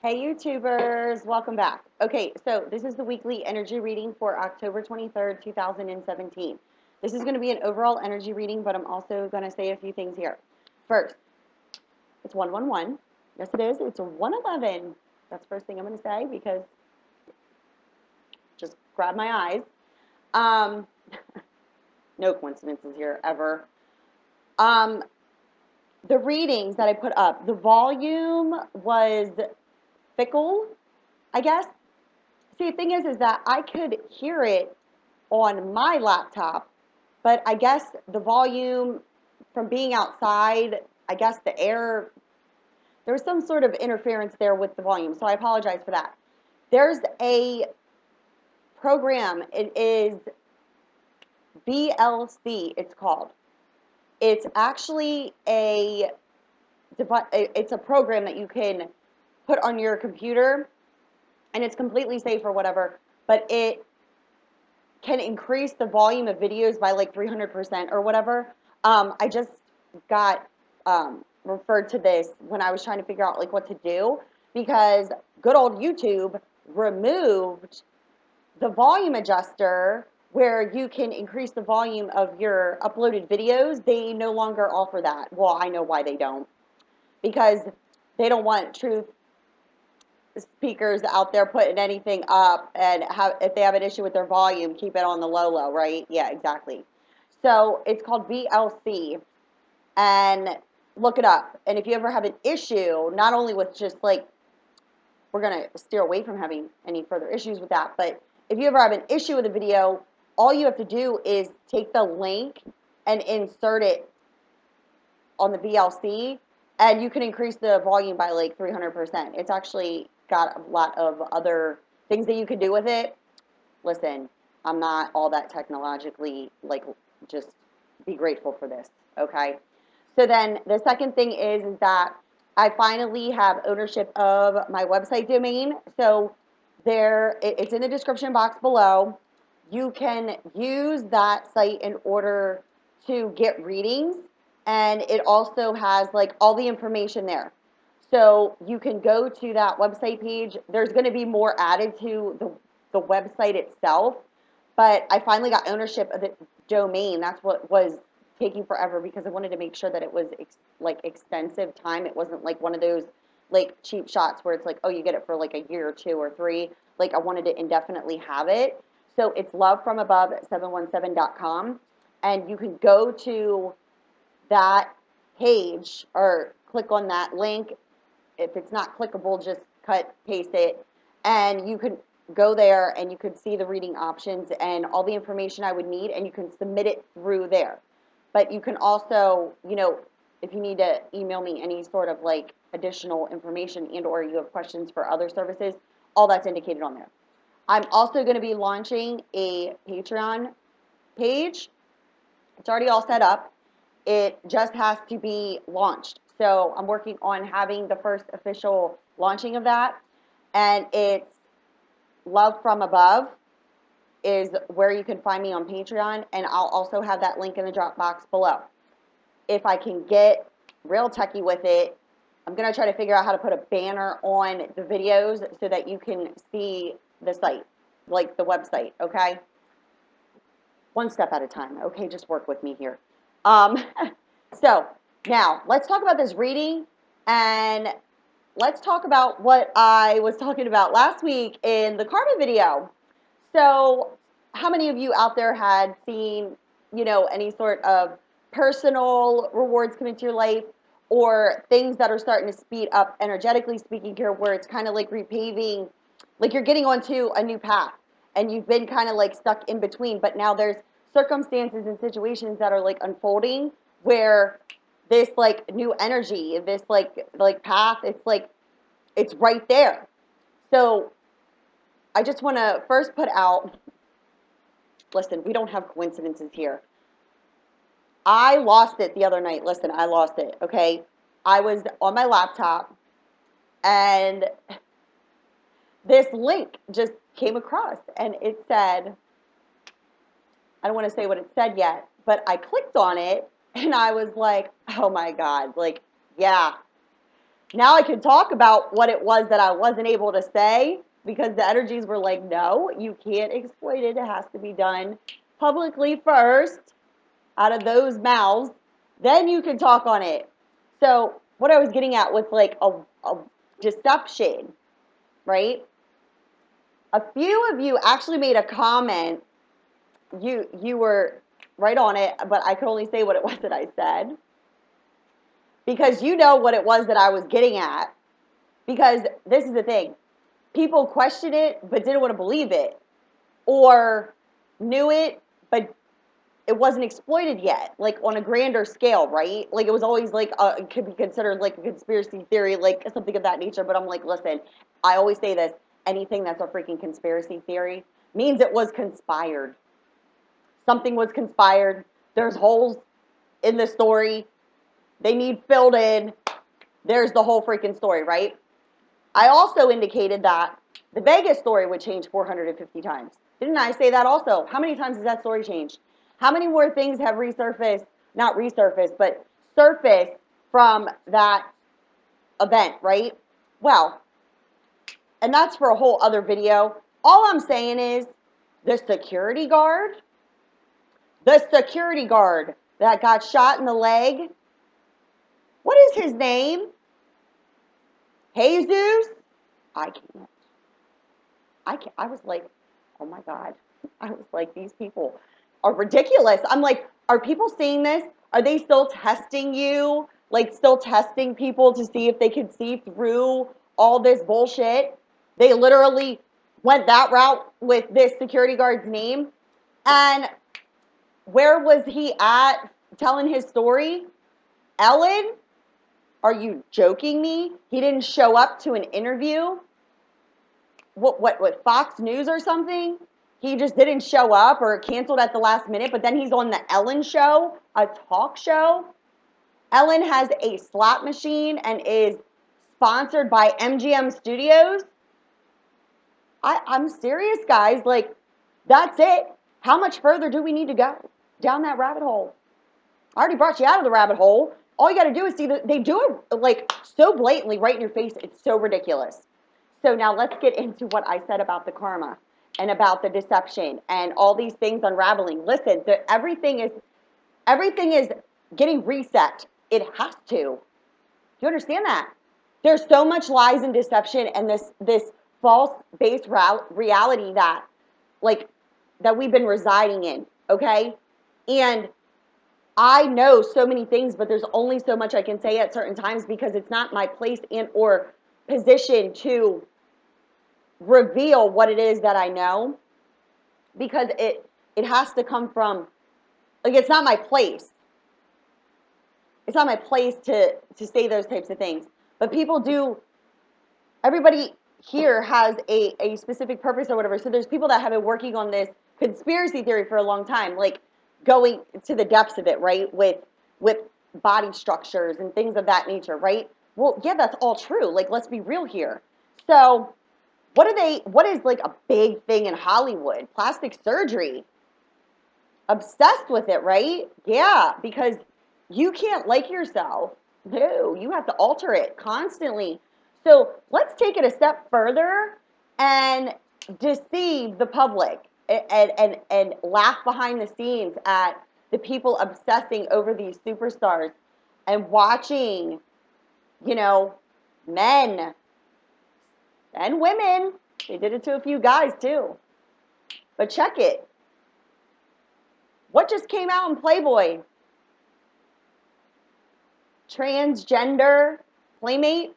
Hey YouTubers, welcome back. Okay, so this is the weekly energy reading for October 23rd, 2017. This is going to be an overall energy reading, but I'm also going to say a few things here. First, it's 111. Yes, it is. It's a 111. That's the first thing I'm going to say because just grab my eyes. Um, no coincidences here ever. Um, the readings that I put up, the volume was fickle, I guess. See, the thing is that I could hear it on my laptop, but I guess the volume from being outside, I guess the air, there was some sort of interference there with the volume, so I apologize for that. There's a program, it is VLC, it's called. It's actually it's a program that you can put on your computer, and it's completely safe or whatever, but it can increase the volume of videos by like 300% or whatever. I just got referred to this when I was trying to figure out like what to do because good old YouTube removed the volume adjuster where you can increase the volume of your uploaded videos. They no longer offer that. Well, I know why they don't, because they don't want truth speakers out there putting anything up, and if they have an issue with their volume, keep it on the low, right? Yeah, exactly. So it's called VLC, and look it up. And if you ever have an issue, not only with just like, we're going to steer away from having any further issues with that, but if you ever have an issue with a video, all you have to do is take the link and insert it on the VLC, and you can increase the volume by like 300%. It's actually got a lot of other things that you can do with it. Listen, I'm not all that technologically, like, just be grateful for this, okay? So then the second thing is that I finally have ownership of my website domain. So it's in the description box below. You can use that site in order to get readings, and it also has like all the information there. So you can go to that website page. There's going to be more added to the website itself, but I finally got ownership of the domain. That's what was taking forever because I wanted to make sure that it was like extensive time. It wasn't like one of those like cheap shots where it's like, oh, you get it for like a year or two or three. Like I wanted to indefinitely have it. So it's lovefromabove717.com, and you can go to that page or click on that link. If it's not clickable, just cut, paste it, and you can go there and you can see the reading options and all the information I would need, and you can submit it through there. But you can also, if you need to email me any sort of like additional information and or you have questions for other services, all that's indicated on there. I'm also going to be launching a Patreon page. It's already all set up. It just has to be launched. So I'm working on having the first official launching of that. And it's Love From Above is where you can find me on Patreon. And I'll also have that link in the drop box below. If I can get real techie with it, I'm going to try to figure out how to put a banner on the videos so that you can see the site, like the website, okay? One step at a time, okay? Just work with me here. So now let's talk about this reading, and let's talk about what I was talking about last week in the karma video. So how many of you out there had seen, any sort of personal rewards come into your life, or things that are starting to speed up energetically speaking here, where it's kind of like repaving, like you're getting onto a new path and you've been kind of like stuck in between, but now there's circumstances and situations that are like unfolding where this like new energy, this like path, it's like it's right there. So I just want to first put out, listen, we don't have coincidences here. I lost it the other night. Listen, I lost it, okay? I was on my laptop and this link just came across and it said, I don't want to say what it said yet, but I clicked on it and I was like, oh my God, like, yeah, Now I can talk about what it was that I wasn't able to say because the energies were like, no, you can't exploit it. It has to be done publicly first out of those mouths. Then you can talk on it. So what I was getting at with like a deception, right? A few of you actually made a comment. You were right on it, but I could only say what it was that I said because you know what it was that I was getting at. Because this is the thing. People questioned it but didn't want to believe it, or knew it but it wasn't exploited yet, like on a grander scale, right? Like it was always like it could be considered like a conspiracy theory, like something of that nature. But I'm like, listen, I always say this: anything that's a freaking conspiracy theory means it was conspired. Something was conspired. There's holes in the story. They need filled in. There's the whole freaking story, right? I also indicated that the Vegas story would change 450 times. Didn't I say that also? How many times has that story changed? How many more things have resurfaced, not resurfaced, but surfaced from that event, right? Well, and that's for a whole other video. All I'm saying is the security guard that got shot in the leg, what is his name? Jesus? I can't. I was like, oh my God. I was like, these people are ridiculous. I'm like, are people seeing this? Are they still testing you? Like, still testing people to see if they can see through all this bullshit? They literally went that route with this security guard's name. And where was he at telling his story? Ellen? Are you joking me? He didn't show up to an interview? What, Fox News or something? He just didn't show up or canceled at the last minute, but then he's on the Ellen show, a talk show. Ellen has a slot machine and is sponsored by MGM Studios. I'm serious, guys. Like, that's it. How much further do we need to go down that rabbit hole? I already brought you out of the rabbit hole. All you got to do is see that they do it like so blatantly right in your face. It's so ridiculous. So now let's get into what I said about the karma and about the deception and all these things unraveling. Listen, everything is getting reset. It has to. Do you understand that? There's so much lies and deception and this false based reality that that we've been residing in, okay? And I know so many things, but there's only so much I can say at certain times because it's not my place and or position to reveal what it is that I know, because it has to come from, like, it's not my place. It's not my place to say those types of things. But people do, everybody here has a specific purpose or whatever. So there's people that have been working on this conspiracy theory for a long time, like going to the depths of it, right? With body structures and things of that nature, right? Well, yeah, that's all true. Like, let's be real here. So what is like a big thing in Hollywood? Plastic surgery. Obsessed with it, right? Yeah, because you can't like yourself. No, you have to alter it constantly. So let's take it a step further and deceive the public and laugh behind the scenes at the people obsessing over these superstars and watching, you know, men and women. They did it to a few guys too. But check it. What just came out in Playboy? Transgender playmate?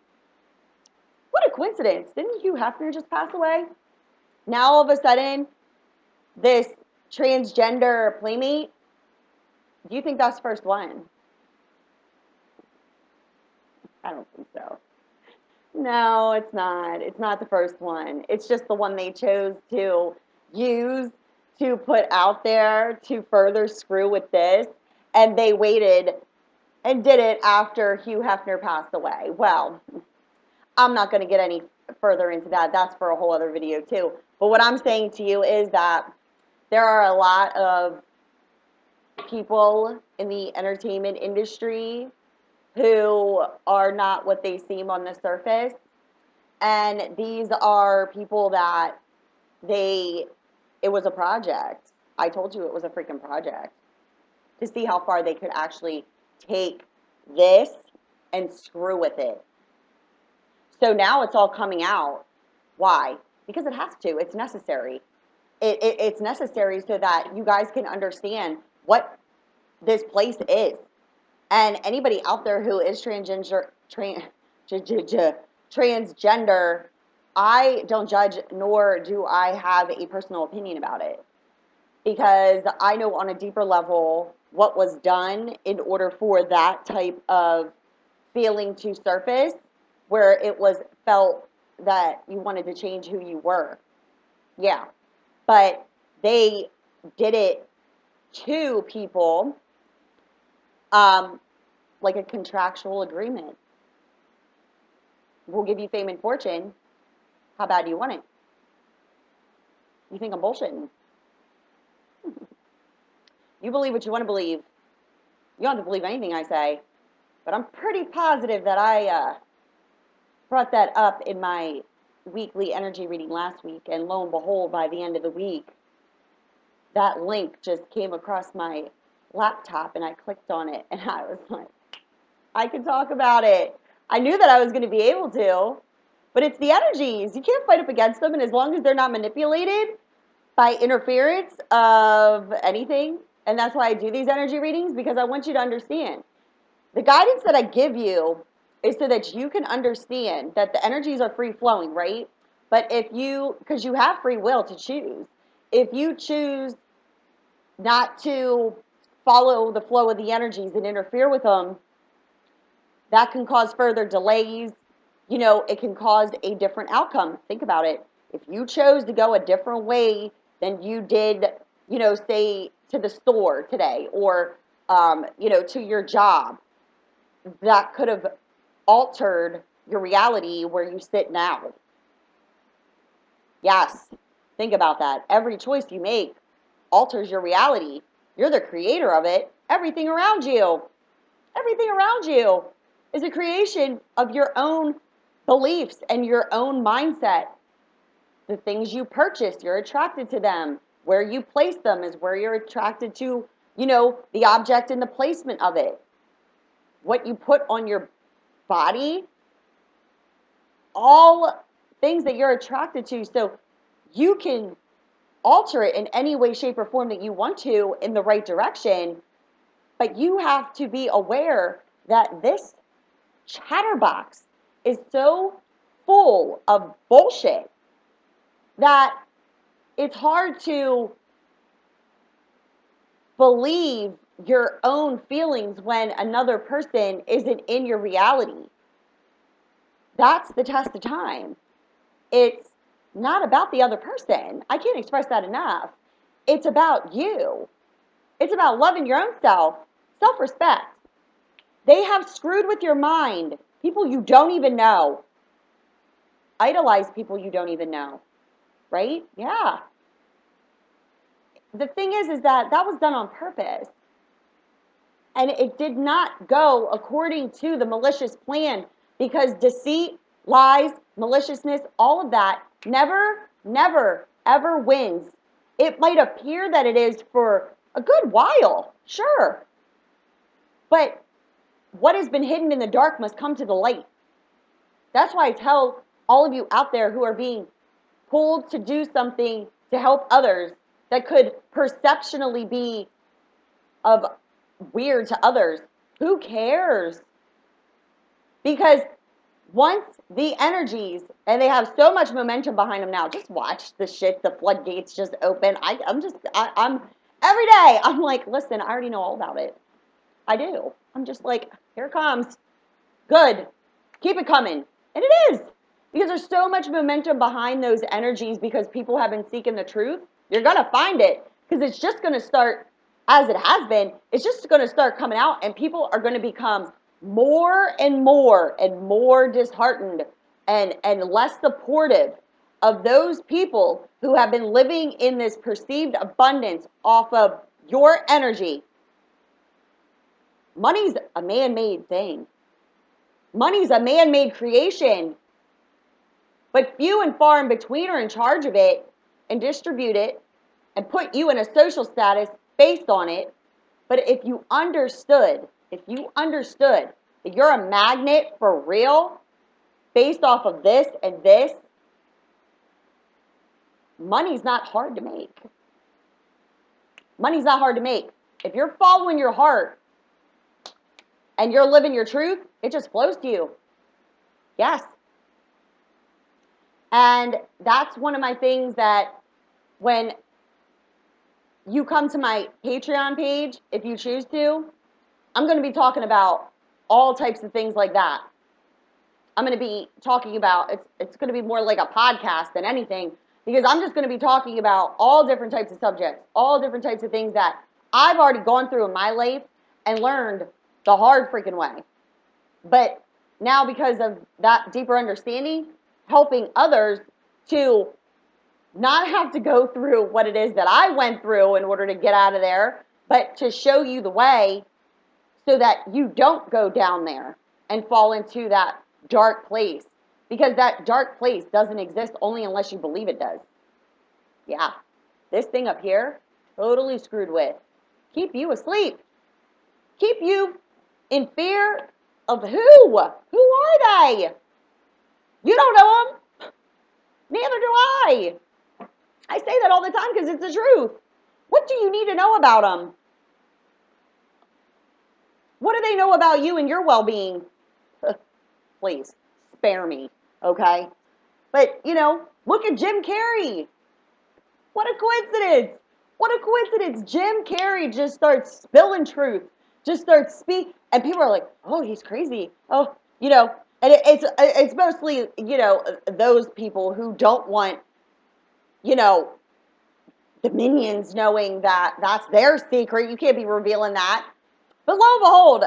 What a coincidence. Didn't Hugh Hefner just pass away? Now all of a sudden, this transgender playmate, do you think that's first one? I don't think so. No, it's not. It's not the first one. It's just the one they chose to use to put out there to further screw with this. And they waited and did it after Hugh Hefner passed away. Well, I'm not going to get any further into that. That's for a whole other video too. But what I'm saying to you is that there are a lot of people in the entertainment industry who are not what they seem on the surface. And these are people that it was a project. I told you it was a freaking project to see how far they could actually take this and screw with it. So now it's all coming out. Why? Because it has to. It's necessary. It's necessary so that you guys can understand what this place is. And anybody out there who is transgender, I don't judge, nor do I have a personal opinion about it. Because I know on a deeper level what was done in order for that type of feeling to surface, where it was felt that you wanted to change who you were. Yeah. But they did it to people like a contractual agreement. We'll give you fame and fortune. How bad do you want it? You think I'm bullshitting? You believe what you want to believe. You don't have to believe anything I say. But I'm pretty positive that I brought that up in my weekly energy reading last week. And lo and behold, by the end of the week, that link just came across my laptop and I clicked on it. And I was like, I can talk about it. I knew that I was going to be able to. But it's the energies. You can't fight up against them. And as long as they're not manipulated by interference of anything, and that's why I do these energy readings, because I want you to understand. The guidance that I give you is so that you can understand that the energies are free flowing, right? But because you have free will to choose, if you choose not to follow the flow of the energies and interfere with them, that can cause further delays. It can cause a different outcome. Think about it. If you chose to go a different way than you did, say to the store today or, to your job, that could have altered your reality where you sit now. Yes, think about that. Every choice you make alters your reality. You're the creator of it. Everything around you is a creation of your own beliefs and your own mindset. The things you purchase, you're attracted to them. Where you place them is where you're attracted to, the object and the placement of it. What you put on your body, all things that you're attracted to. So you can alter it in any way, shape, or form that you want to in the right direction. But you have to be aware that this chatterbox is so full of bullshit that it's hard to believe your own feelings when another person isn't in your reality. That's the test of time. It's not about the other person. I can't express that enough. It's about you. It's about loving your own self, self-respect. They have screwed with your mind. People you don't even know. Idolize people you don't even know. Right? Yeah. The thing is that was done on purpose. And it did not go according to the malicious plan, because deceit, lies, maliciousness, all of that never, never, ever wins. It might appear that it is for a good while, sure. But what has been hidden in the dark must come to the light. That's why I tell all of you out there who are being pulled to do something to help others that could perceptionally be of weird to others, who cares? Because once the energies, and they have so much momentum behind them now, just watch the shit, the floodgates just open. I'm every day, I'm like, listen, I already know all about it. I do. I'm just like, here it comes. Good. Keep it coming. And it is. Because there's so much momentum behind those energies, because people have been seeking the truth. You're going to find it, because it's just going to start, as it has been, it's just going to start coming out, and people are going to become more and more and more disheartened and less supportive of those people who have been living in this perceived abundance off of your energy. Money's a man-made thing. Money's a man-made creation, but few and far in between are in charge of it and distribute it and put you in a social status based on it. But if you understood that you're a magnet for real, based off of this and this, money's not hard to make. Money's not hard to make. If you're following your heart and you're living your truth, it just flows to you. Yes. And that's one of my things that when you come to my Patreon page, if you choose to, I'm going to be talking about all types of things like that. I'm going to be talking about, it's going to be more like a podcast than anything, because I'm just going to be talking about all different types of subjects, all different types of things that I've already gone through in my life and learned the hard freaking way. But now, because of that deeper understanding, helping others to not have to go through what it is that I went through in order to get out of there, but to show you the way so that you don't go down there and fall into that dark place. Because that dark place doesn't exist only unless you believe it does. Yeah, this thing up here, totally screwed with. Keep you asleep. Keep you in fear of who? Who are they? You don't know them. Neither do I. I say that all the time because it's the truth. What do you need to know about them? What do they know about you and your well-being? Please, spare me, okay? But, look at Jim Carrey. What a coincidence. What a coincidence. Jim Carrey just starts spilling truth, just starts speaking, and people are like, oh, he's crazy. Oh, and it's mostly, those people who don't want, the minions knowing that that's their secret. You can't be revealing that. But lo and behold,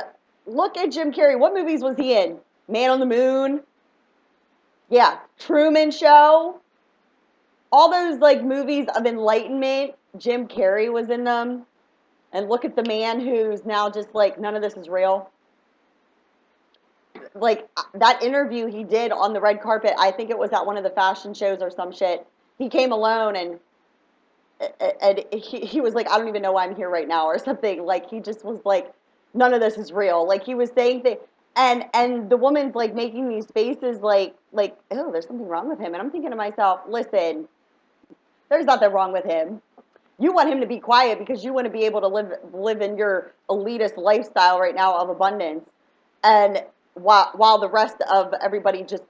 look at Jim Carrey. What movies was he in? Man on the Moon. Yeah, Truman Show. All those movies of enlightenment, Jim Carrey was in them. And look at the man who's now just none of this is real. That interview he did on the red carpet, I think it was at one of the fashion shows or some shit. He came alone and he was like, I don't even know why I'm here right now or something. He just was like, none of this is real. He was saying things, and the woman's making these faces like, oh, there's something wrong with him. And I'm thinking to myself, listen, there's nothing wrong with him. You want him to be quiet because you want to be able to live in your elitist lifestyle right now of abundance. And while the rest of everybody just,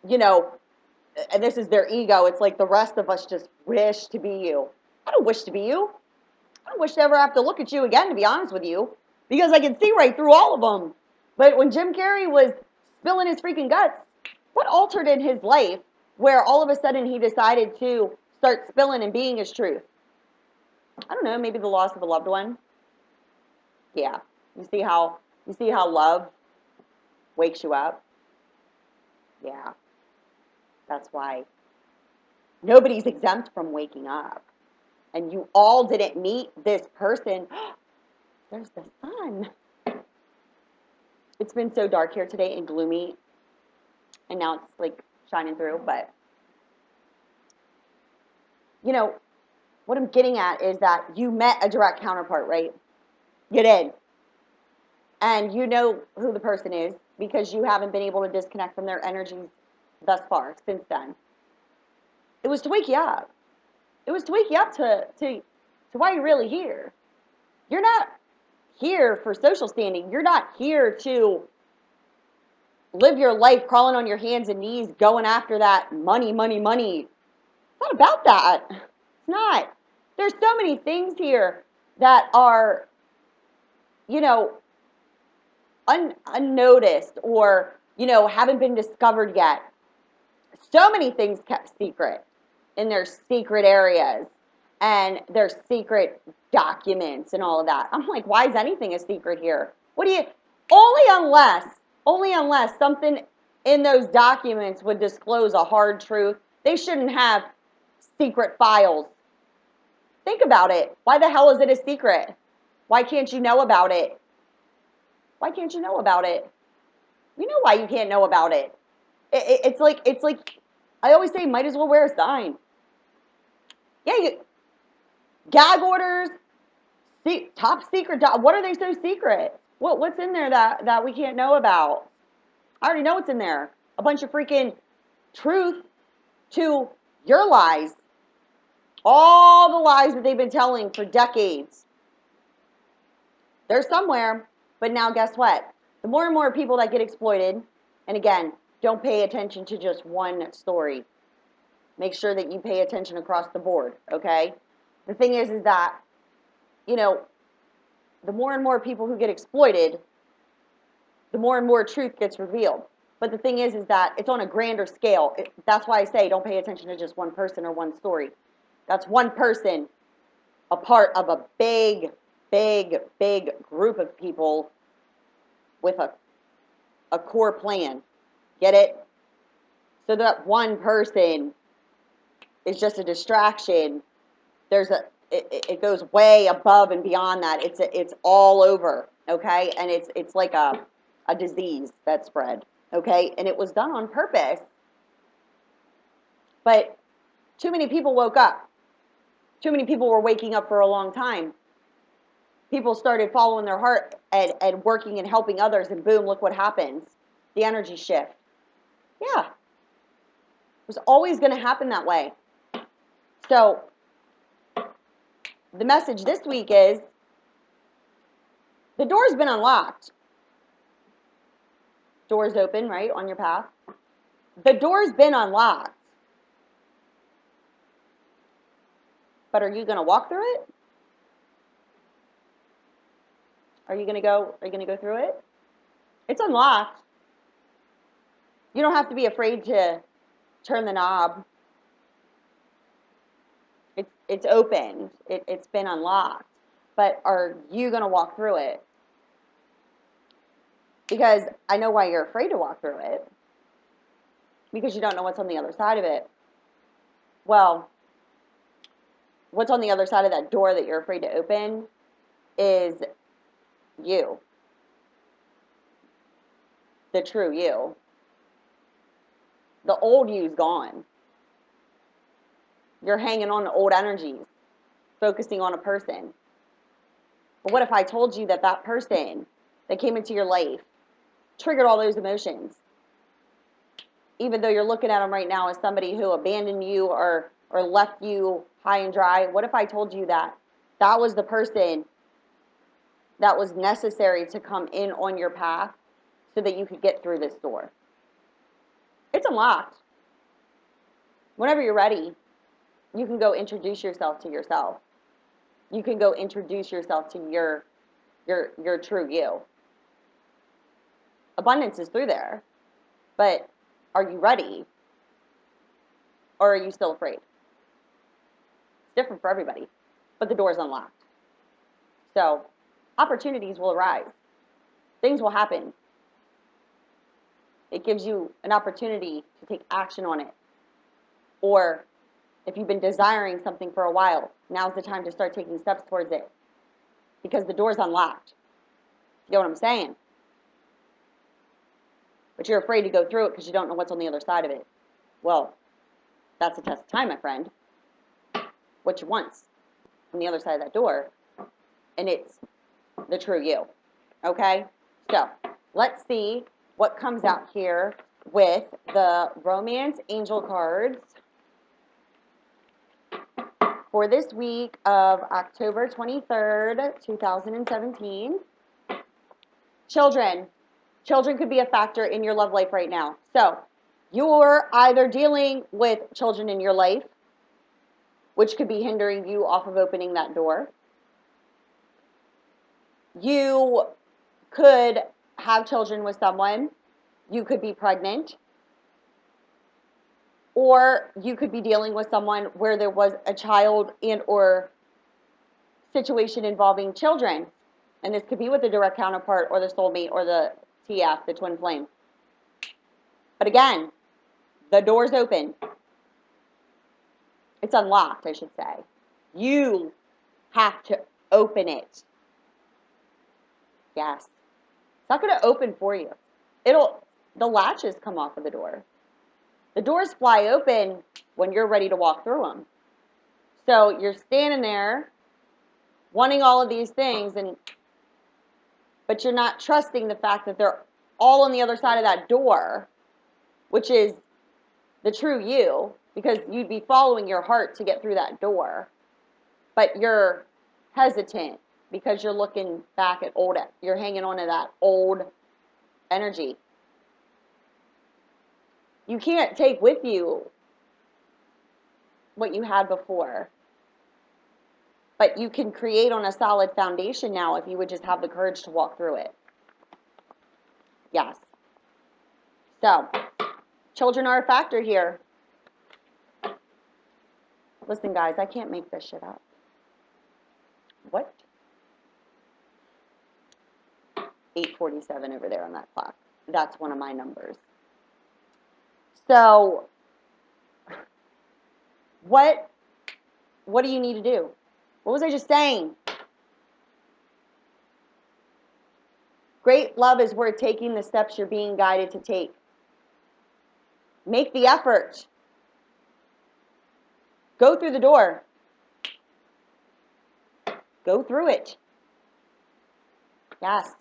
and this is their ego, it's like the rest of us just wish to be you. I don't wish to be you. I don't wish to ever have to look at you again, to be honest with you, because I can see right through all of them. But when Jim Carrey was spilling his freaking guts, what altered in his life where all of a sudden he decided to start spilling and being his truth? I don't know, maybe the loss of a loved one. Yeah. You see how love wakes you up? Yeah. That's why nobody's exempt from waking up. And you all didn't meet this person. There's the sun. It's been so dark here today and gloomy. And now it's shining through. But, what I'm getting at is that you met a direct counterpart, right? You did. And you know who the person is because you haven't been able to disconnect from their energies thus far, since then. It was to wake you up. It was to wake you up to why you're really here. You're not here for social standing. You're not here to live your life crawling on your hands and knees, going after that money, money, money. It's not about that. It's not. There's so many things here that are, unnoticed or, haven't been discovered yet. So many things kept secret in their secret areas and their secret documents and all of that. I'm like, why is anything a secret here? Only unless something in those documents would disclose a hard truth. They shouldn't have secret files. Think about it. Why the hell is it a secret? Why can't you know about it? Why can't you know about it? You know why you can't know about it. It's like, I always say, might as well wear a sign. Yeah, gag orders, top secret, what are they so secret? What's in there that we can't know about? I already know what's in there. A bunch of freaking truth to your lies. All the lies that they've been telling for decades. They're somewhere, but now guess what? The more and more people that get exploited, and again, don't pay attention to just one story. Make sure that you pay attention across the board, okay? The thing is that, you know, the more and more people who get exploited, the more and more truth gets revealed. But the thing is that it's on a grander scale. That's why I say don't pay attention to just one person or one story. That's one person, a part of a big, big, big group of people with a core plan. Get it? So that one person is just a distraction. It goes way above and beyond that. It's all over, okay? And it's like a disease that spread, okay? And it was done on purpose. But too many people woke up. Too many people were waking up for a long time. People started following their heart and working and helping others, and boom, look what happens. The energy shift. Yeah. It was always going to happen that way. So the message this week is the door's been unlocked. Door's open, right, on your path. The door's been unlocked. But are you going to walk through it? Are you going to go through it? It's unlocked. You don't have to be afraid to turn the knob. It's opened. It's been unlocked. But are you going to walk through it? Because I know why you're afraid to walk through it. Because you don't know what's on the other side of it. Well, what's on the other side of that door that you're afraid to open is you. The true you. The old you's gone. You're hanging on to old energies, focusing on a person. But what if I told you that that person that came into your life triggered all those emotions? Even though you're looking at them right now as somebody who abandoned you or left you high and dry, what if I told you that that was the person that was necessary to come in on your path so that you could get through this door? It's unlocked. Whenever you're ready, you can go introduce yourself to yourself. You can go introduce yourself to your true you. Abundance is through there, but are you ready? Or are you still afraid? It's different for everybody, but the door is unlocked. So opportunities will arise. Things will happen. It gives you an opportunity to take action on it. Or if you've been desiring something for a while, now's the time to start taking steps towards it. Because the door's unlocked. You know what I'm saying? But you're afraid to go through it because you don't know what's on the other side of it. Well, that's a test of time, my friend. What you want's on the other side of that door, and it's the true you. Okay? So, let's see what comes out here with the Romance Angel cards for this week of October 23rd, 2017. Children. Children could be a factor in your love life right now. So, you're either dealing with children in your life, which could be hindering you off of opening that door. You could have children with someone. You could be pregnant. Or you could be dealing with someone where there was a child and or situation involving children. And this could be with the direct counterpart or the soulmate or the TF, the twin flame. But again, the door's open. It's unlocked, I should say. You have to open it. Yes. It's not going to open for you. the latches come off of the door. The doors fly open when you're ready to walk through them. So you're standing there wanting all of these things, but you're not trusting the fact that they're all on the other side of that door, which is the true you, because you'd be following your heart to get through that door. But you're hesitant because you're looking back at you're hanging on to that old energy. You can't take with you what you had before. But you can create on a solid foundation now if you would just have the courage to walk through it. Yes. So, children are a factor here. Listen, guys, I can't make this shit up. What? 8:47 over there on that clock. That's one of my numbers. So, what do you need to do? What was I just saying? Great love is worth taking the steps you're being guided to take. Make the effort. Go through the door. Go through it. Yes.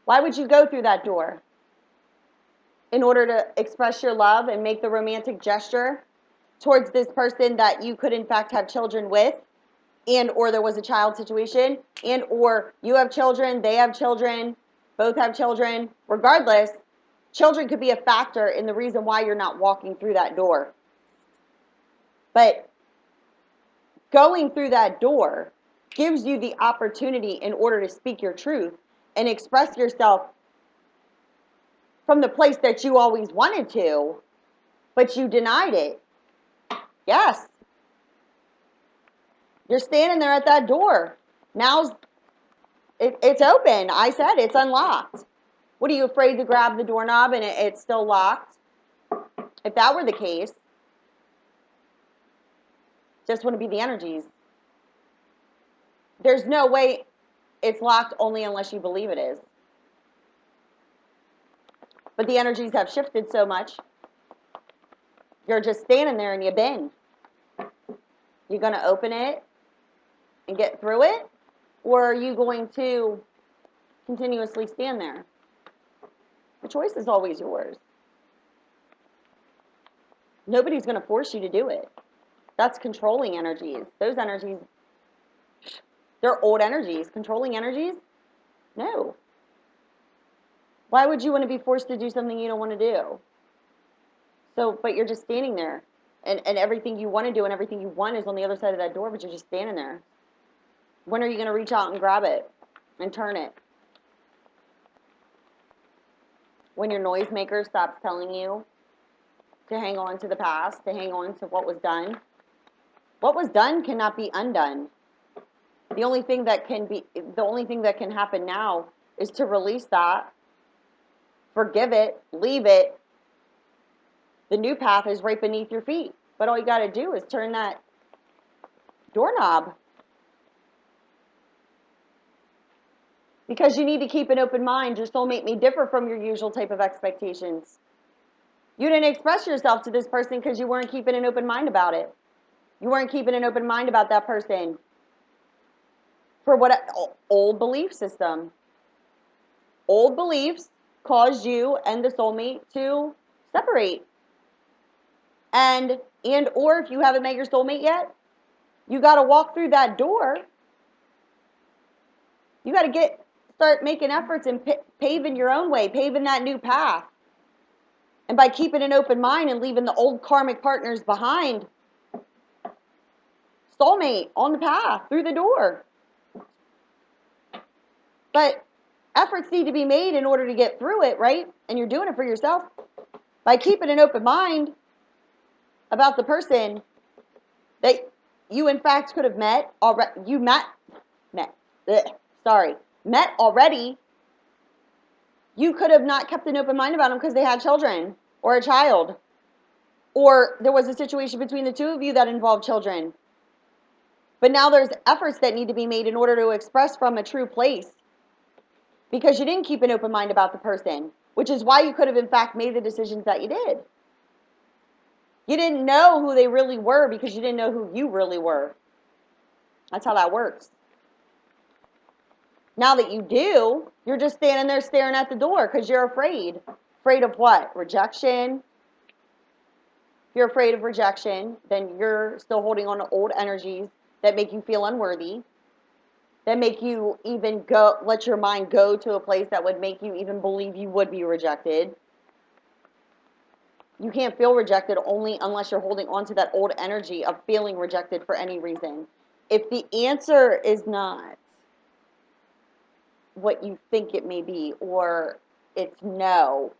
Why would you go through that door? In order to express your love and make the romantic gesture towards this person that you could in fact have children with, and or there was a child situation, and or you have children, they have children, both have children. Regardless, children could be a factor in the reason why you're not walking through that door. But going through that door gives you the opportunity in order to speak your truth and express yourself from the place that you always wanted to, but you denied it. Yes. You're standing there at that door. Now it's open. I said it's unlocked. What, are you afraid to grab the doorknob and it's still locked? If that were the case, just wouldn't be the energies. There's no way it's locked only unless you believe it is. But the energies have shifted so much. You're just standing there and you bend. You're going to open it and get through it? Or are you going to continuously stand there? The choice is always yours. Nobody's going to force you to do it. That's controlling energies. Those energies, they're old energies. Controlling energies? No. Why would you want to be forced to do something you don't want to do? So, but you're just standing there. And everything you want to do and everything you want is on the other side of that door, but you're just standing there. When are you going to reach out and grab it and turn it? When your noisemaker stops telling you to hang on to the past, to hang on to what was done. What was done cannot be undone. The only thing that can happen now is to release that, forgive it, leave it. The new path is right beneath your feet. But all you got to do is turn that doorknob. Because you need to keep an open mind. Your soulmate may differ from your usual type of expectations. You didn't express yourself to this person because you weren't keeping an open mind about it. You weren't keeping an open mind about that person. For what? Old belief system. Old beliefs caused you and the soulmate to separate. And or if you haven't met your soulmate yet, you got to walk through that door. You got to start making efforts and paving your own way, paving that new path. And by keeping an open mind and leaving the old karmic partners behind, soulmate on the path through the door. But efforts need to be made in order to get through it, right? And you're doing it for yourself. By keeping an open mind about the person that you in fact could have met already. Met already. You could have not kept an open mind about them because they had children or a child. Or there was a situation between the two of you that involved children. But now there's efforts that need to be made in order to express from a true place, because you didn't keep an open mind about the person, which is why you could have in fact made the decisions that you did. You didn't know who they really were because you didn't know who you really were. That's how that works. Now that you do, you're just standing there staring at the door because you're afraid. Afraid of what? Rejection. If you're afraid of rejection, then you're still holding on to old energies that make you feel unworthy, that make you even let your mind go to a place that would make you even believe you would be rejected. You can't feel rejected only unless you're holding on to that old energy of feeling rejected for any reason. If the answer is not what you think it may be, or it's no,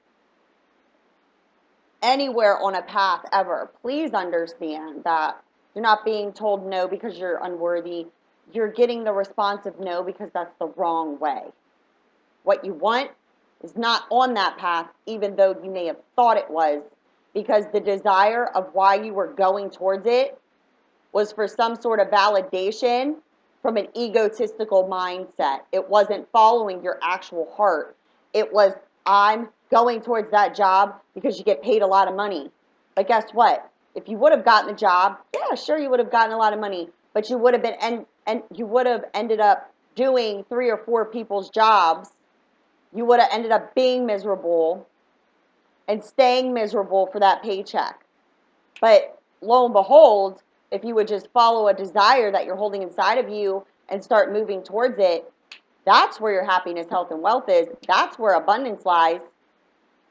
anywhere on a path ever, please understand that you're not being told no because you're unworthy. You're getting the response of no because that's the wrong way. What you want is not on that path, even though you may have thought it was, because the desire of why you were going towards it was for some sort of validation from an egotistical mindset. It wasn't following your actual heart. It was, I'm going towards that job because you get paid a lot of money. But guess what? If you would have gotten the job, yeah, sure, you would have gotten a lot of money, but you would have been and you would have ended up doing 3 or 4 people's jobs. You would have ended up being miserable and staying miserable for that paycheck. But lo and behold, if you would just follow a desire that you're holding inside of you and start moving towards it, that's where your happiness, health, and wealth is. That's where abundance lies.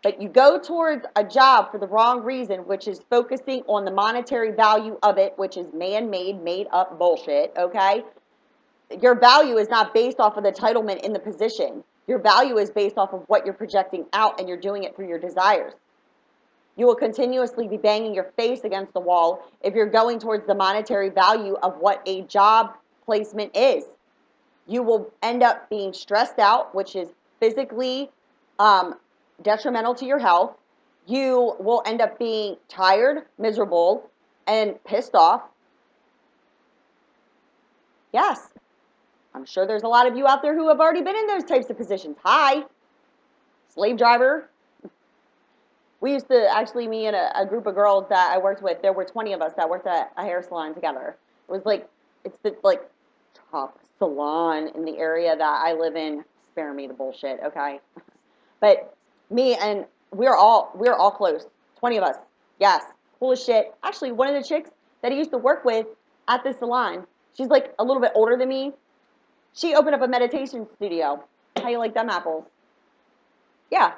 But you go towards a job for the wrong reason, which is focusing on the monetary value of it, which is man-made, made-up bullshit, okay? Your value is not based off of the entitlement in the position. Your value is based off of what you're projecting out, and you're doing it through your desires. You will continuously be banging your face against the wall if you're going towards the monetary value of what a job placement is. You will end up being stressed out, which is physically detrimental to your health. You will end up being tired, miserable, and pissed off. Yes, I'm sure there's a lot of you out there who have already been in those types of positions. Hi, slave driver. We used to, actually, me and a group of girls that I worked with, there were 20 of us that worked at a hair salon together. It was like, it's the top salon in the area that I live in. Spare me the bullshit, okay? But me and we're all close. 20 of us. Yes. Cool as shit. Actually, one of the chicks that I used to work with at the salon, she's like a little bit older than me. She opened up a meditation studio. How you like them apples? Yeah.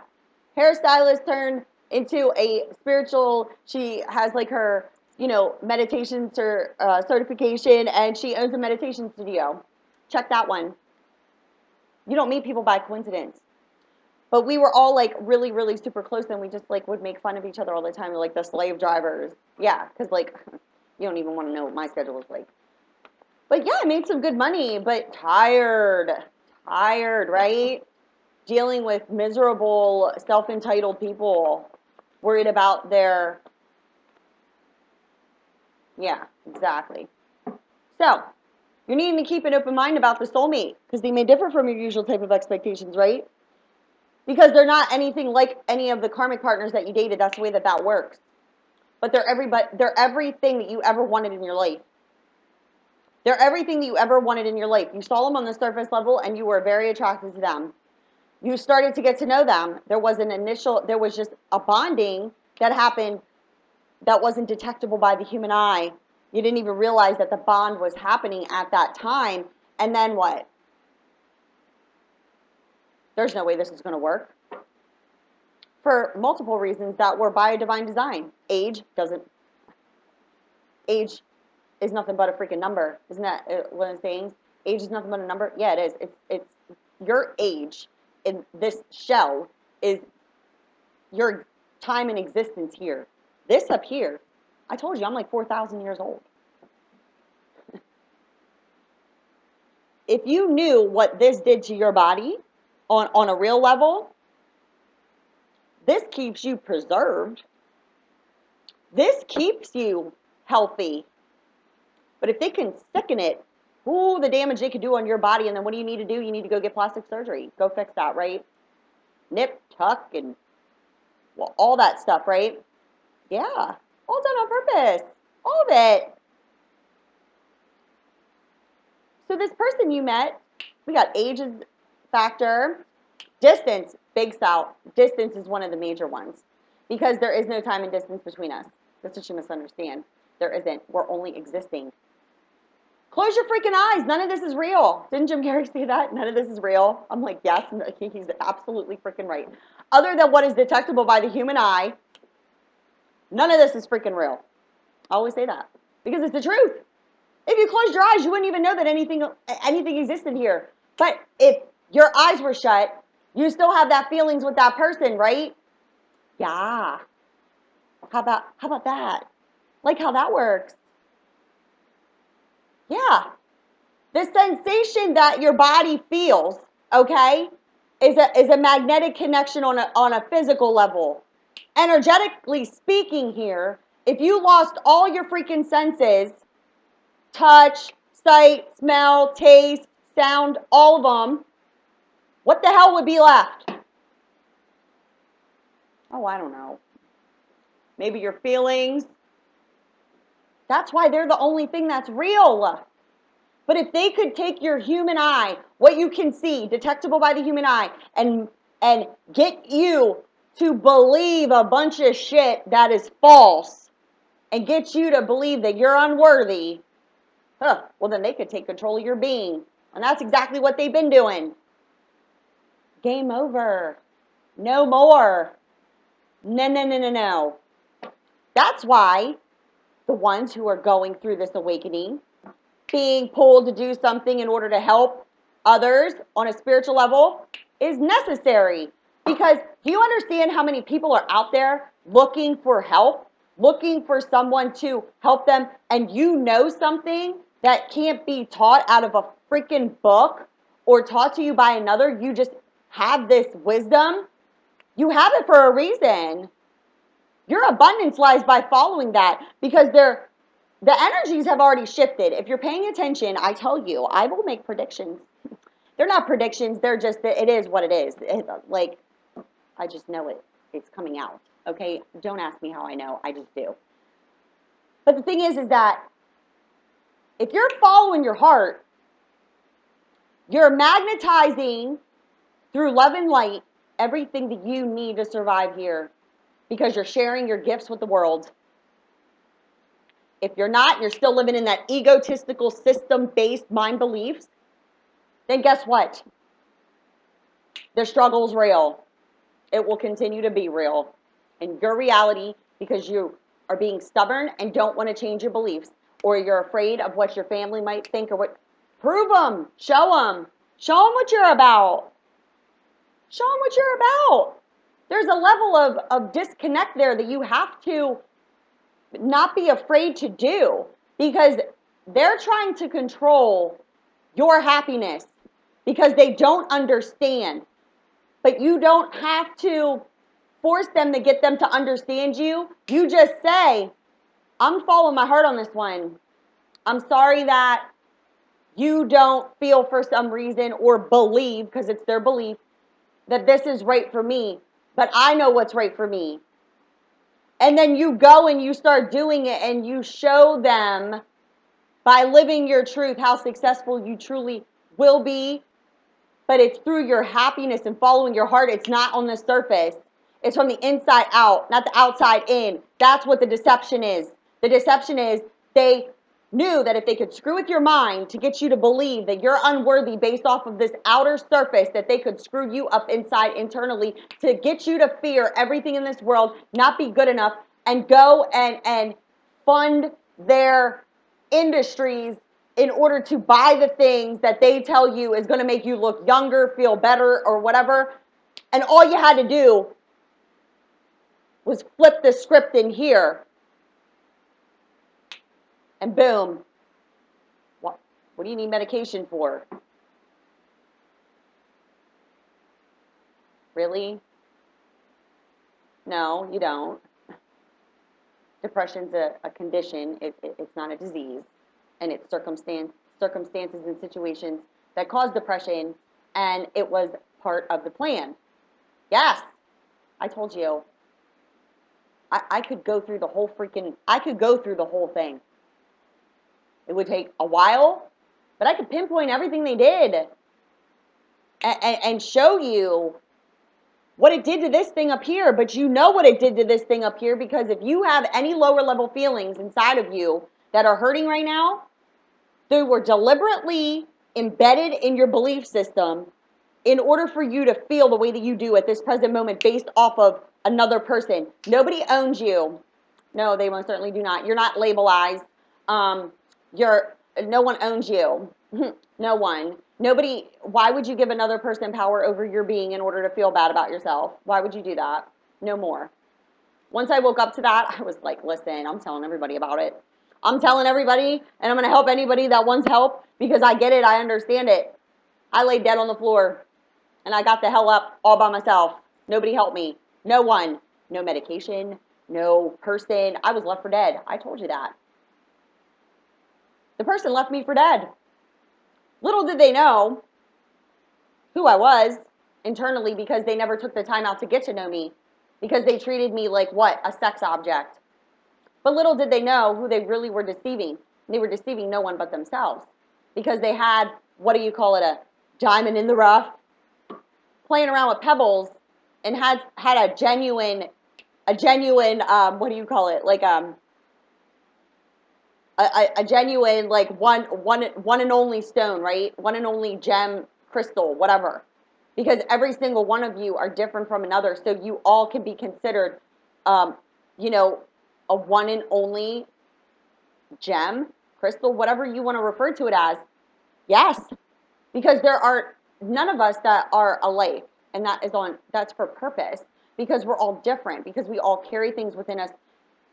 Hairstylist turned into a spiritual, she has like her, meditation certification, and she owns a meditation studio. Check that one. You don't meet people by coincidence. But we were all like really, really super close, and we just like would make fun of each other all the time, like the slave drivers. Yeah, because like you don't even want to know what my schedule was like. But yeah, I made some good money, but tired, right? Dealing with miserable, self-entitled people, worried about their, yeah, exactly. So, you're needing to keep an open mind about the soulmate, because they may differ from your usual type of expectations, right? Because they're not anything like any of the karmic partners that you dated. That's the way that works. But they're everything that you ever wanted in your life. They're everything that you ever wanted in your life. You saw them on the surface level, and you were very attracted to them. You started to get to know them. There was just a bonding that happened that wasn't detectable by the human eye. You didn't even realize that the bond was happening at that time. And then what? There's no way this is going to work. For multiple reasons that were by a divine design. Age is nothing but a freaking number. Isn't that one of the things? Age is nothing but a number. Yeah, it is. It's your age in this shell is your time in existence here. This up here, I told you I'm like 4,000 years old. If you knew what this did to your body on a real level, this keeps you preserved. This keeps you healthy. But if they can sicken it, ooh, the damage they could do on your body, and then what do? You need to go get plastic surgery. Go fix that, right? Nip, tuck, and well, all that stuff, right? Yeah, all done on purpose. All of it. So this person you met, we got age is factor, distance, big style. Distance is one of the major ones because there is no time and distance between us. That's what you misunderstand. There isn't. We're only existing. Close your freaking eyes. None of this is real. Didn't Jim Carrey say that? None of this is real. I'm like, yes, he's absolutely freaking right. Other than what is detectable by the human eye, none of this is freaking real. I always say that because it's the truth. If you closed your eyes, you wouldn't even know that anything existed here. But if your eyes were shut, you still have that feelings with that person, right? Yeah. How about that? Like how that works. Yeah. The sensation that your body feels, okay, is a magnetic connection on a physical level. Energetically speaking here, if you lost all your freaking senses, touch, sight, smell, taste, sound, all of them, what the hell would be left? Oh, I don't know. Maybe your feelings. That's why they're the only thing that's real. But if they could take your human eye, what you can see, detectable by the human eye, and get you to believe a bunch of shit that is false, and get you to believe that you're unworthy, well then they could take control of your being. And that's exactly what they've been doing. Game over. No more. No, no, no, no, no. That's why the ones who are going through this awakening, being pulled to do something in order to help others on a spiritual level, is necessary. Because do you understand how many people are out there looking for help, looking for someone to help them, and you know something that can't be taught out of a freaking book or taught to you by another? You just have this wisdom. You have it for a reason. Your abundance lies by following that because the energies have already shifted. If you're paying attention, I tell you, I will make predictions. They're not predictions. They're just, it is what it is. Like, I just know it. It's coming out. Okay? Don't ask me how I know. I just do. But the thing is that if you're following your heart, you're magnetizing through love and light everything that you need to survive here because you're sharing your gifts with the world. If you're not, you're still living in that egotistical system-based mind beliefs, then guess what? The struggle's real. It will continue to be real. And your reality, because you are being stubborn and don't want to change your beliefs, or you're afraid of what your family might think, or what, prove them, show them. Show them what you're about. Show them what you're about. There's a level of disconnect there that you have to not be afraid to do because they're trying to control your happiness because they don't understand. But you don't have to force them to get them to understand you. You just say, I'm following my heart on this one. I'm sorry that you don't feel for some reason or believe, because it's their belief, that this is right for me. But I know what's right for me. And then you go and you start doing it and you show them by living your truth how successful you truly will be. But it's through your happiness and following your heart. It's not on the surface. It's from the inside out, not the outside in. That's what the deception is. The deception is they knew that if they could screw with your mind to get you to believe that you're unworthy based off of this outer surface, that they could screw you up inside internally to get you to fear everything in this world, not be good enough, and go and fund their industries in order to buy the things that they tell you is going to make you look younger, feel better, or whatever. And all you had to do was flip the script in here. And boom. What do you need medication for? Really? No, you don't. Depression's a condition. It's not a disease. and its circumstances and situations that caused depression, and it was part of the plan. Yes, I told you. I could go through the whole thing. It would take a while, but I could pinpoint everything they did and show you what it did to this thing up here. But you know what it did to this thing up here, because if you have any lower level feelings inside of you that are hurting right now, they were deliberately embedded in your belief system in order for you to feel the way that you do at this present moment based off of another person. Nobody owns you. No, they most certainly do not. You're not labelized. No one owns you. No one. Nobody. Why would you give another person power over your being in order to feel bad about yourself? Why would you do that? No more. Once I woke up to that, I was like, listen, I'm telling everybody about it. I'm telling everybody, and I'm going to help anybody that wants help, because I get it. I understand it. I laid dead on the floor, and I got the hell up all by myself. Nobody helped me. No one. No medication. No person. I was left for dead. I told you that. The person left me for dead. Little did they know who I was internally, because they never took the time out to get to know me, because they treated me like what? A sex object. But little did they know who they really were deceiving. They were deceiving no one but themselves, because they had, what do you call it, a diamond in the rough, playing around with pebbles, and had a genuine, what do you call it, like a genuine, like one and only stone, right? One and only gem, crystal, whatever. Because every single one of you are different from another, so you all can be considered, you know, a one and only gem, crystal, whatever you want to refer to it as. Yes, because there are none of us that are alike, and that's for purpose, because we're all different, because we all carry things within us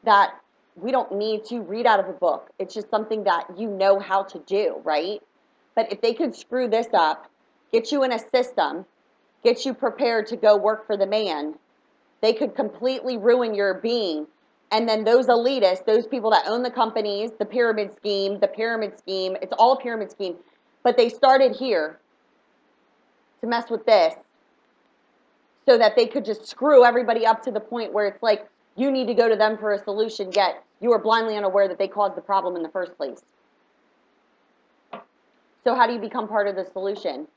that we don't need to read out of a book. It's just something that you know how to do, right? But if they could screw this up, get you in a system, get you prepared to go work for the man, they could completely ruin your being. And then those elitists, those people that own the companies, the pyramid scheme, it's all a pyramid scheme. But they started here to mess with this so that they could just screw everybody up to the point where it's like you need to go to them for a solution, yet you are blindly unaware that they caused the problem in the first place. So how do you become part of the solution?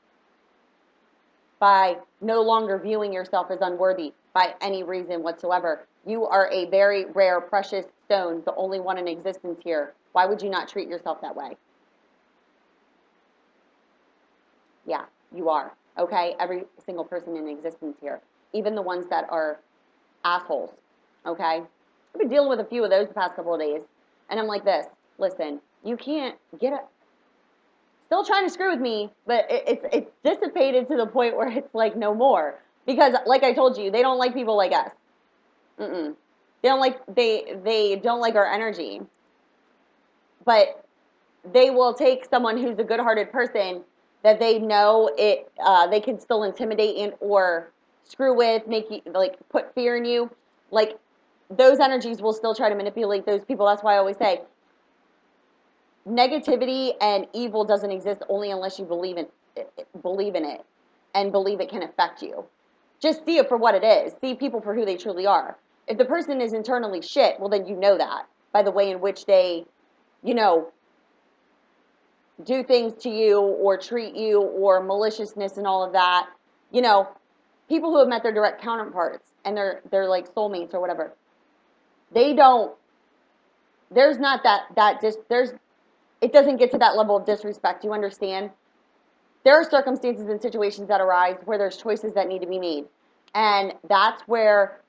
By no longer viewing yourself as unworthy by any reason whatsoever. You are a very rare, precious stone, the only one in existence here. Why would you not treat yourself that way? Yeah, you are. Okay? Every single person in existence here. Even the ones that are assholes. Okay? I've been dealing with a few of those the past couple of days. And I'm like this. Listen, you can't get it. Still trying to screw with me, but it's dissipated to the point where it's like no more. Because like I told you, they don't like people like us. Mm-mm. They don't like our energy. But they will take someone who's a good-hearted person that they know they can still intimidate and or screw with, make you like put fear in you. Like those energies will still try to manipulate those people. That's why I always say negativity and evil doesn't exist only unless you believe in it and believe it can affect you. Just see it for what it is. See people for who they truly are. If the person is internally shit, well then you know that by the way in which they, you know, do things to you or treat you or maliciousness and all of that. You know, people who have met their direct counterparts and they're like soulmates or whatever. They don't, there's not it doesn't get to that level of disrespect. You understand? There are circumstances and situations that arise where there's choices that need to be made. And that's where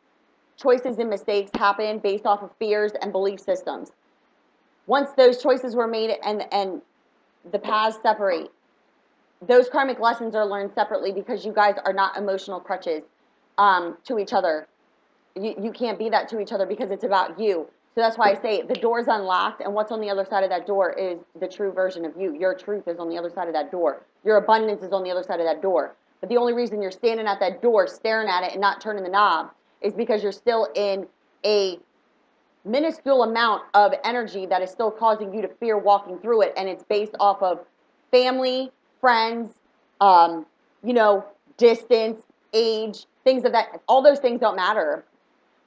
choices and mistakes happen based off of fears and belief systems. Once those choices were made and the paths separate, those karmic lessons are learned separately because you guys are not emotional crutches to each other. You can't be that to each other because it's about you. So that's why I say the door's unlocked, and what's on the other side of that door is the true version of you. Your truth is on the other side of that door. Your abundance is on the other side of that door. But the only reason you're standing at that door staring at it and not turning the knob is because you're still in a minuscule amount of energy that is still causing you to fear walking through it, and it's based off of family, friends, you know, distance, age, things of that. All those things don't matter.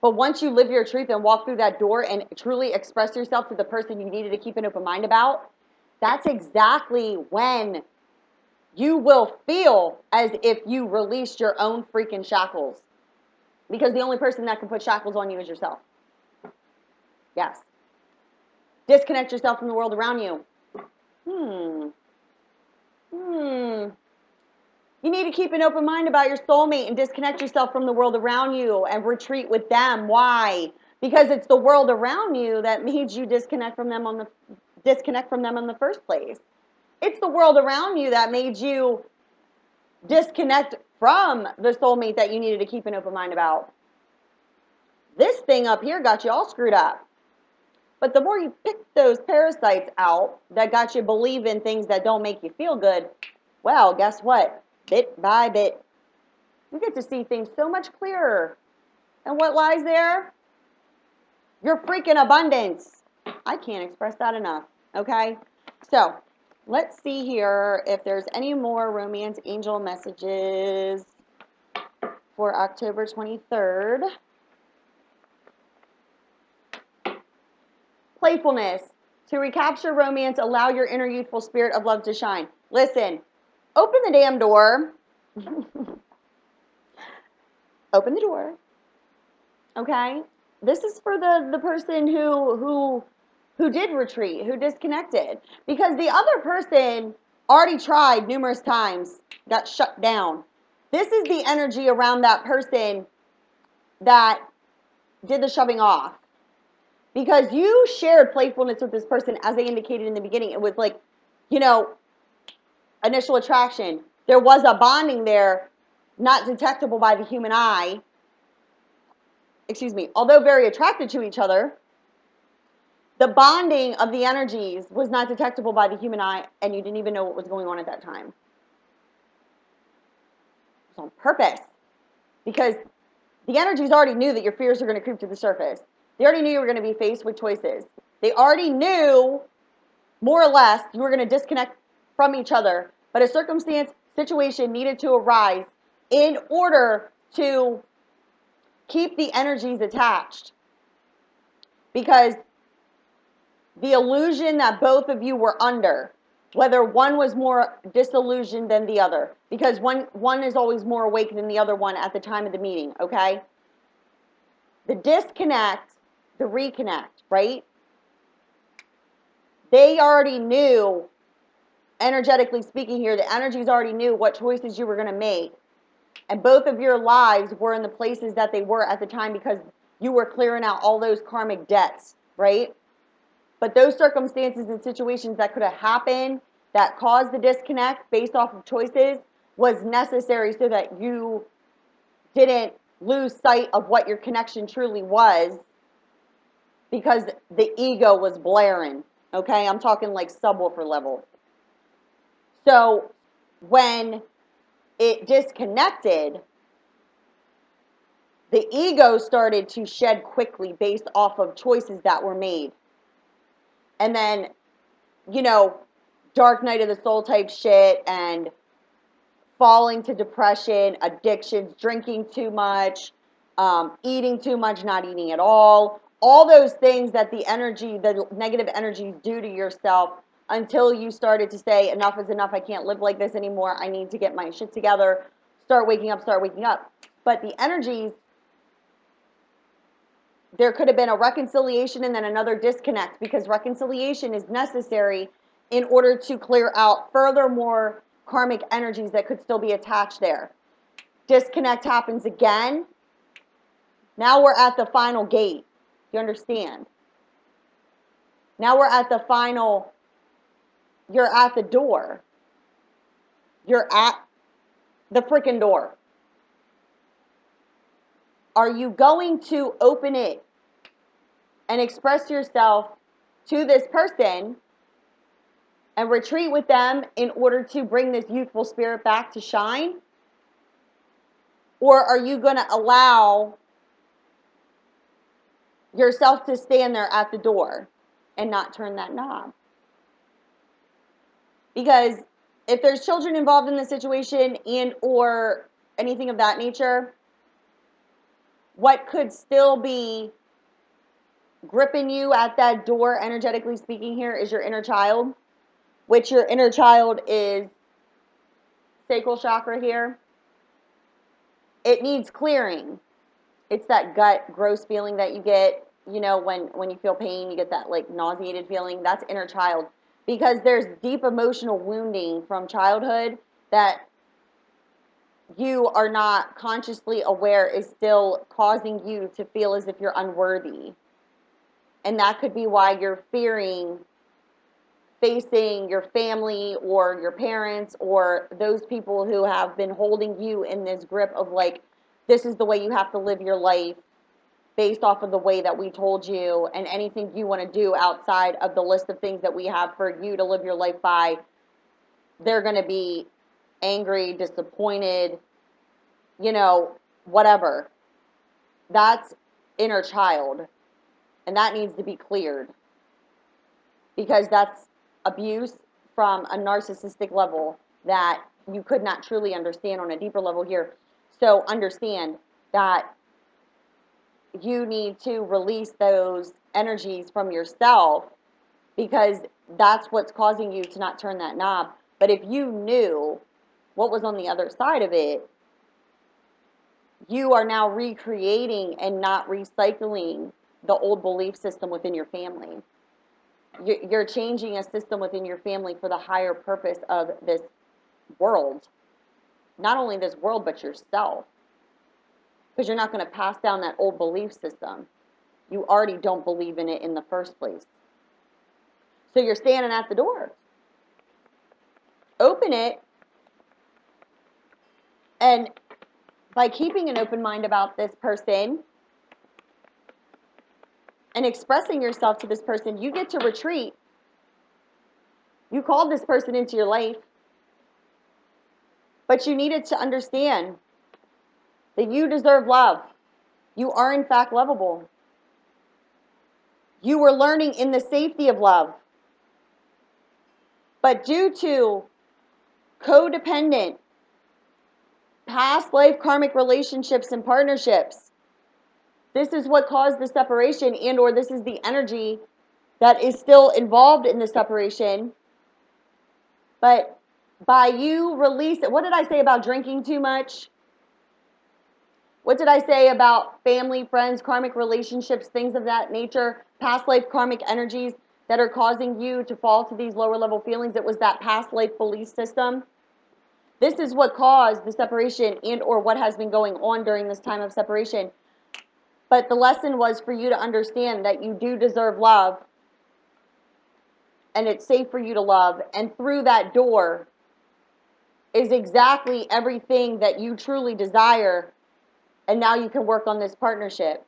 But once you live your truth and walk through that door and truly express yourself to the person you needed to keep an open mind about, that's exactly when you will feel as if you released your own freaking shackles. Because the only person that can put shackles on you is yourself. Yes. Disconnect yourself from the world around you. You need to keep an open mind about your soulmate and disconnect yourself from the world around you and retreat with them. Why? Because it's the world around you that made you disconnect from them in the first place. It's the world around you that made you disconnect from the soulmate that you needed to keep an open mind about. This thing up here got you all screwed up. But the more you pick those parasites out that got you believing things that don't make you feel good, well, guess what? Bit by bit, you get to see things so much clearer. And what lies there? Your freaking abundance. I can't express that enough, okay? So, let's see here if there's any more romance angel messages for October 23rd. Playfulness. To recapture romance, allow your inner youthful spirit of love to shine. Listen, open the damn door. Open the door. Okay? This is for the person who did retreat, who disconnected. Because the other person already tried numerous times, got shut down. This is the energy around that person that did the shoving off. Because you shared playfulness with this person, as I indicated in the beginning. It was like, you know, initial attraction. There was a bonding there, not detectable by the human eye. Excuse me. Although very attracted to each other, the bonding of the energies was not detectable by the human eye, and you didn't even know what was going on at that time. It was on purpose. Because the energies already knew that your fears are going to creep to the surface. They already knew you were going to be faced with choices. They already knew, more or less, you were going to disconnect from each other. But a situation needed to arise in order to keep the energies attached. Because the illusion that both of you were under, whether one was more disillusioned than the other, because one is always more awake than the other one at the time of the meeting, okay? The disconnect, the reconnect, right? They already knew, energetically speaking here, the energies already knew what choices you were going to make. And both of your lives were in the places that they were at the time because you were clearing out all those karmic debts, right? But those circumstances and situations that could have happened that caused the disconnect based off of choices was necessary so that you didn't lose sight of what your connection truly was because the ego was blaring, okay? I'm talking like subwoofer level. So when it disconnected, the ego started to shed quickly based off of choices that were made. And then, you know, dark night of the soul type shit and falling to depression, addictions, drinking too much, eating too much, not eating at all those things that the negative energies do to yourself until you started to say, enough is enough, I can't live like this anymore, I need to get my shit together, start waking up. But the energies, there could have been a reconciliation and then another disconnect, because reconciliation is necessary in order to clear out furthermore karmic energies that could still be attached there. Disconnect happens again. Now we're at the final gate. You understand? Now we're at the final, you're at the door. You're at the freaking door. Are you going to open it and express yourself to this person and retreat with them in order to bring this youthful spirit back to shine? Or are you going to allow yourself to stand there at the door and not turn that knob. Because if there's children involved in the situation and or anything of that nature, what could still be gripping you at that door, energetically speaking, here is your inner child, which your inner child is sacral chakra here. It needs clearing. It's that gut, gross feeling that you get, you know, when you feel pain, you get that like nauseated feeling. That's inner child. Because there's deep emotional wounding from childhood that you are not consciously aware is still causing you to feel as if you're unworthy. And that could be why you're fearing facing your family or your parents or those people who have been holding you in this grip of like, this is the way you have to live your life based off of the way that we told you, and anything you want to do outside of the list of things that we have for you to live your life by, they're going to be angry, disappointed, you know, whatever. That's inner child, and that needs to be cleared, because that's abuse from a narcissistic level that you could not truly understand on a deeper level here. So understand that you need to release those energies from yourself, because that's what's causing you to not turn that knob. But if you knew what was on the other side of it, you are now recreating and not recycling the old belief system within your family. You're changing a system within your family for the higher purpose of this world. Not only this world, but yourself. Because you're not going to pass down that old belief system. You already don't believe in it in the first place. So you're standing at the door. Open it, and by keeping an open mind about this person and expressing yourself to this person, you get to retreat. You called this person into your life, but you needed to understand that you deserve love. You are in fact lovable. You were learning in the safety of love. But due to codependent, past life karmic relationships and partnerships, this is what caused the separation, and or this is the energy that is still involved in the separation. But by you release it, what did I say about drinking too much? What did I say about family, friends, karmic relationships, things of that nature, past life karmic energies that are causing you to fall to these lower level feelings? It was that past life belief system. This is what caused the separation, and or what has been going on during this time of separation. But the lesson was for you to understand that you do deserve love, and it's safe for you to love, and through that door is exactly everything that you truly desire. And now you can work on this partnership.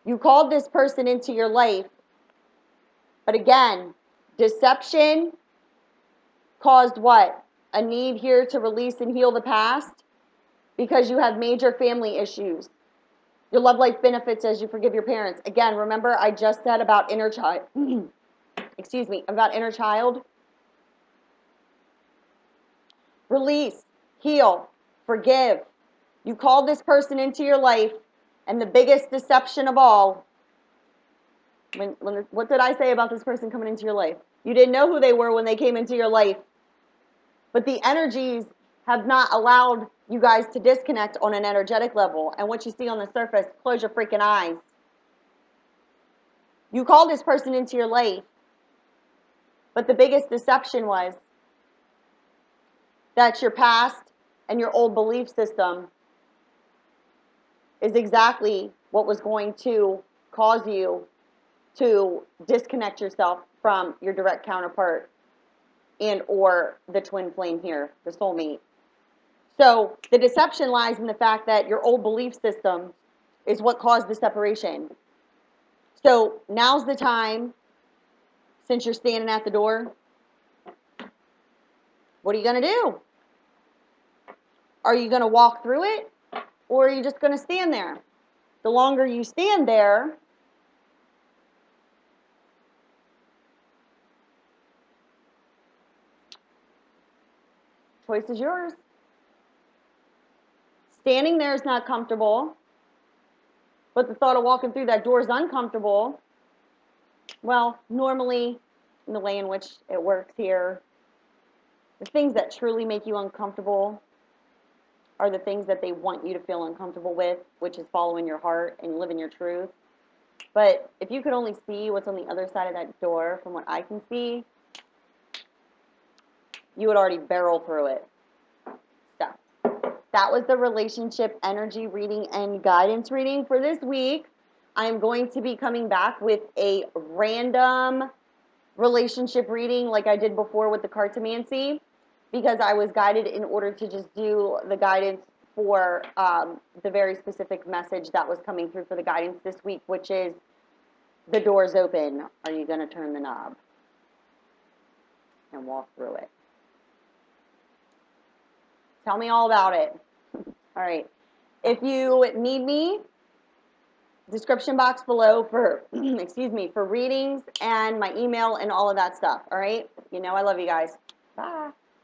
You called this person into your life, but again, deception caused what? A need here to release and heal the past, because you have major family issues. Your love life benefits as you forgive your parents. Again, remember I just said about inner child, excuse me, about inner child. Release, heal, forgive. You called this person into your life, and the biggest deception of all, what did I say about this person coming into your life? You didn't know who they were when they came into your life, but the energies have not allowed you guys to disconnect on an energetic level. And what you see on the surface, close your freaking eyes. You called this person into your life, but the biggest deception was that your past and your old belief system is exactly what was going to cause you to disconnect yourself from your direct counterpart and or the twin flame here, the soulmate. So the deception lies in the fact that your old belief system is what caused the separation. So now's the time, since you're standing at the door, what are you going to do? Are you going to walk through it, or are you just going to stand there? The longer you stand there, choice is yours. Standing there is not comfortable, but the thought of walking through that door is uncomfortable. Well, normally, in the way in which it works here, the things that truly make you uncomfortable are the things that they want you to feel uncomfortable with, which is following your heart and living your truth. But if you could only see what's on the other side of that door, from what I can see, you would already barrel through it. So that was the relationship energy reading and guidance reading for this week. I am going to be coming back with a random relationship reading like I did before with the cartomancy, because I was guided in order to just do the guidance for the very specific message that was coming through for the guidance this week, which is the door's open. Are you going to turn the knob and walk through it? Tell me all about it. All right. If you need me, description box below for, excuse me, for readings and my email and all of that stuff. All right. You know I love you guys. Bye.